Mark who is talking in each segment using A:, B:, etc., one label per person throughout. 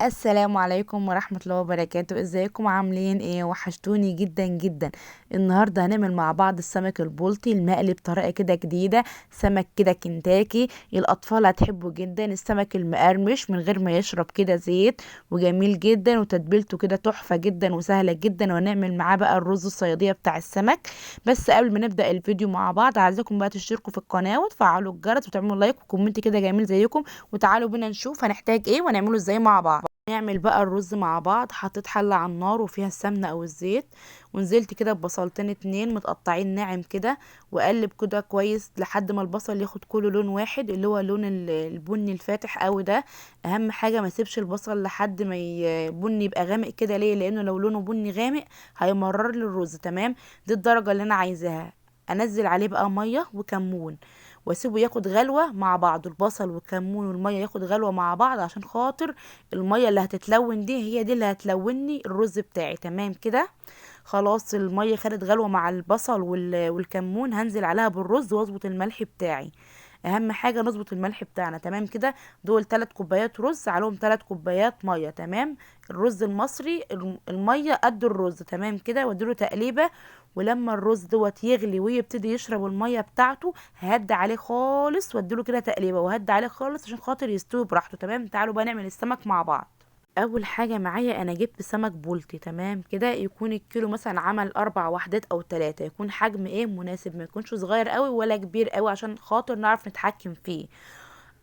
A: السلام عليكم ورحمة الله وبركاته. ازيكم عاملين ايه؟ وحشتوني جدا جدا. النهاردة هنعمل مع بعض السمك البلطي المقلي بطريقة كده جديدة. سمك كده كنتاكي، الاطفال هتحبه جدا. السمك المقرمش من غير ما يشرب كده زيت، وجميل جدا وتتبيلته كده تحفة جدا وسهلة جدا. وهنعمل معاه بقى الرز الصيادية بتاع السمك. بس قبل ما نبدأ الفيديو مع بعض، عايزاكم بقى تشتركوا في القناة وتفعلوا الجرس وتعملوا لايك وكومنت كده جميل زيكم. وتعالوا بينا نشوف هنحتاج ايه ونعمله ازاي مع بعض. نعمل بقى الرز مع بعض. حطيت حلة على النار وفيها السمنة او الزيت، ونزلت كده ببصلتين اتنين متقطعين ناعم كده، وقلب كده كويس لحد ما البصل ياخد كله لون واحد، اللي هو لون البني الفاتح قوي ده. اهم حاجة ما اسيبش البصل لحد ما بني يبقى غامق كده. ليه؟ لانه لو لونه بني غامق هيمرر لي الرز. تمام، دي الدرجة اللي انا عايزاها. انزل عليه بقى مية وكمون، واسيبه ياخد غلوة مع بعض. البصل والكمون والمية ياخد غلوة مع بعض، عشان خاطر المية اللي هتتلون دي هي دي اللي هتلوني الرز بتاعي. تمام كده. خلاص المية خدت غلوة مع البصل والكمون، هنزل عليها بالرز واظبط الملح بتاعي. اهم حاجة نظبط الملح بتاعنا. تمام كده. دول 3 كوبايات رز عليهم 3 كوبايات مية. تمام. الرز المصري المية قد الرز. تمام كده. واديله تقليبة. ولما الرز دوت يغلي ويبتدي يشرب المية بتاعته، ههدي عليه خالص واديله كده تقليبة وهدي عليه خالص عشان خاطر يستوي براحته. تمام. تعالوا بقى نعمل السمك مع بعض. اول حاجه معايا انا جبت سمك بولتي. تمام كده. يكون الكيلو مثلا عمل 4 وحدات او 3. يكون حجم ايه مناسب، ما يكونش صغير قوي ولا كبير قوي عشان خاطر نعرف نتحكم فيه.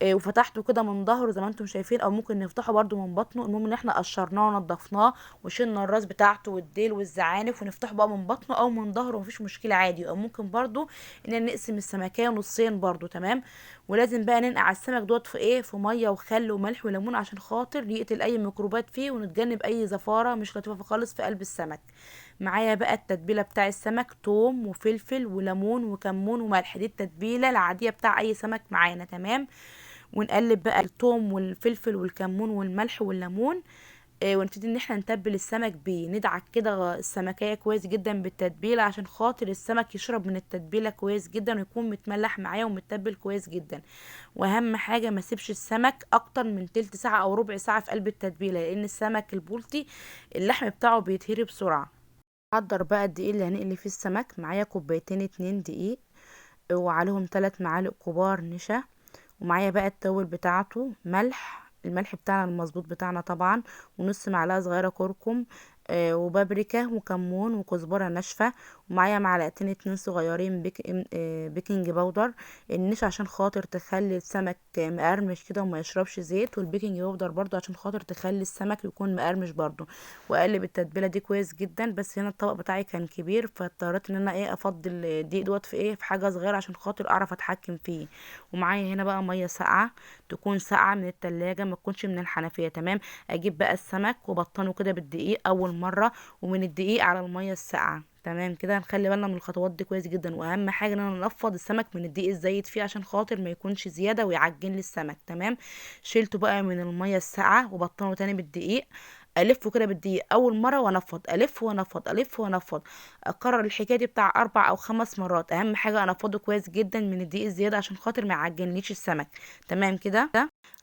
A: وفتحته كده من ظهره زي ما انتم شايفين، او ممكن نفتحه برده من بطنه. المهم ان احنا قشرناه ونضفناه وشلنا الراس بتاعته والديل والزعانف، ونفتحه بقى من بطنه او من ظهره، مفيش مشكله عادي. او ممكن برده ان نقسم السمكيه نصين برده. تمام. ولازم بقى ننقع السمك دوت في ايه، في ميه وخل وملح وليمون، عشان خاطر يقتل اي ميكروبات فيه ونتجنب اي زفاره مش لطيفه خالص في قلب السمك. معايا بقى التتبيله بتاع السمك: توم وفلفل وليمون وكمون وملح. دي التتبيله العاديه بتاع اي سمك معانا. تمام. ونقلب بقى الثوم والفلفل والكمون والملح والليمون. ونبتدي ان احنا نتبل السمك بيه. ندعك كده السمكية كويس جدا بالتتبيلة عشان خاطر السمك يشرب من التتبيلة كويس جدا ويكون متملح معايا ومتبل كويس جدا. واهم حاجة ما سيبش السمك اكتر من تلت ساعة او ربع ساعة في قلب التتبيلة، لان السمك البلطي اللحم بتاعه بيتهري بسرعة. حضر بقى الدقيق اللي هنقلي فيه السمك. معايا كوبايتين 2 دقيق، وعليهم 3 معالق كبار نشا. ومعايا بقى التوابل بتاعته: ملح، الملح بتاعنا المظبوط بتاعنا طبعا، ونص معلقه صغيره كركم، وبابريكا وكمون وكزبره ناشفه. ومعايا معلقتين 2 صغيرين بيكنج باودر. النشا عشان خاطر تخلي السمك مقرمش كده وما يشربش زيت، والبيكنج باودر برضو عشان خاطر تخلي السمك يكون مقرمش برضو. واقلب التتبيله دي كويس جدا. بس هنا الطبق بتاعي كان كبير، فاضطريت ان انا ايه افضل الدقيق دوت في ايه، في حاجه صغيره عشان خاطر اعرف اتحكم فيه. ومعايا هنا بقى ميه ساقعه، تكون ساقعه من التلاجة ما تكونش من الحنفيه. تمام. اجيب بقى السمك وبطنه كده بالدقيق اول مره، ومن الدقيق على الميه الساقعه. تمام كده. نخلي بالنا من الخطوات دي كويس جدا. واهم حاجه ان انا ننفض السمك من الدقيق الزايد فيه عشان خاطر ما يكونش زياده ويعجن لي السمك. تمام. شيلته بقى من الميه الساقعه وبطنه تاني بالدقيق. الفه كده بالدقيق اول مره وانفض، الف وانفض، الف وانفض. اكرر الحكايه دي بتاع 4 او 5 مرات. اهم حاجه انفضه كويس جدا من الدقيق الزياده عشان خاطر ما يعجنليش السمك. تمام كده.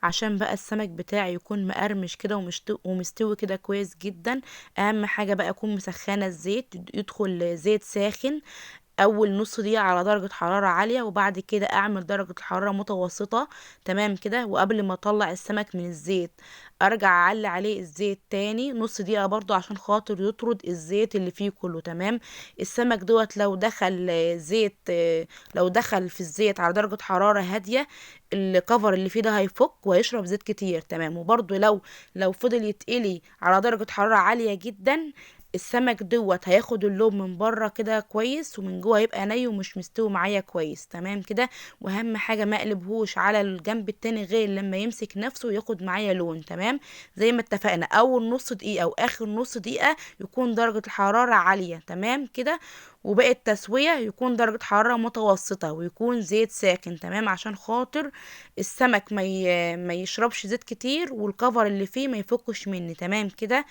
A: عشان بقى السمك بتاعي يكون مقرمش كده ومستوي كده كويس جدا، اهم حاجه بقى اكون مسخنه الزيت. يدخل زيت ساخن اول نص دقيقة على درجة حرارة عالية، وبعد كده اعمل درجة حرارة متوسطة. تمام كده. وقبل ما اطلع السمك من الزيت، ارجع اعلي عليه الزيت تاني نص دقيقة برضو عشان خاطر يطرد الزيت اللي فيه كله. تمام. السمك دوت لو دخل زيت، لو دخل في الزيت على درجة حرارة هادية، الكفر اللي فيه ده هيفك وهيشرب زيت كتير. تمام. وبرضو لو فضل يتقلي على درجة حرارة عالية جدا، السمك دوت هياخد اللون من بره كده كويس، ومن جوه هيبقى ني ومش مستوي معايا كويس. تمام كده. واهم حاجه ما اقلبهوش على الجنب التاني غير لما يمسك نفسه وياخد معايا لون. تمام. زي ما اتفقنا، اول نص دقيقه واخر نص دقيقه يكون درجه الحراره عاليه. تمام كده. وباقي التسوية يكون درجة حرارة متوسطة، ويكون زيت ساخن تمام، عشان خاطر السمك ما يشربش زيت كتير، والكفر اللي فيه ما يفكش مني تمام كده.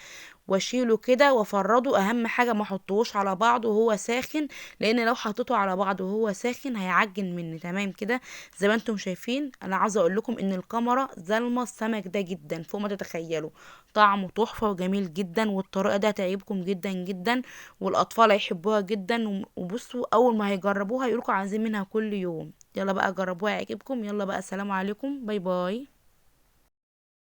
A: واشيله كده وافرده، اهم حاجه ما احطهوش على بعضه وهو ساخن، لان لو حطيته على بعضه وهو ساخن هيعجن مني تمام كده. زي ما انتم شايفين، انا عاوزه اقول لكم ان الكاميرا ظالمه السمك ده جدا فوق ما تتخيلوا. طعمه تحفه وجميل جدا، والطريقه دي هتعجبكم جدا جدا، والاطفال هيحبوها جدا. وبصوا اول ما هيجربوها يقولوا عايزين منها كل يوم. يلا بقى جربوها، هيعجبكم. يلا بقى، السلام عليكم، باي باي.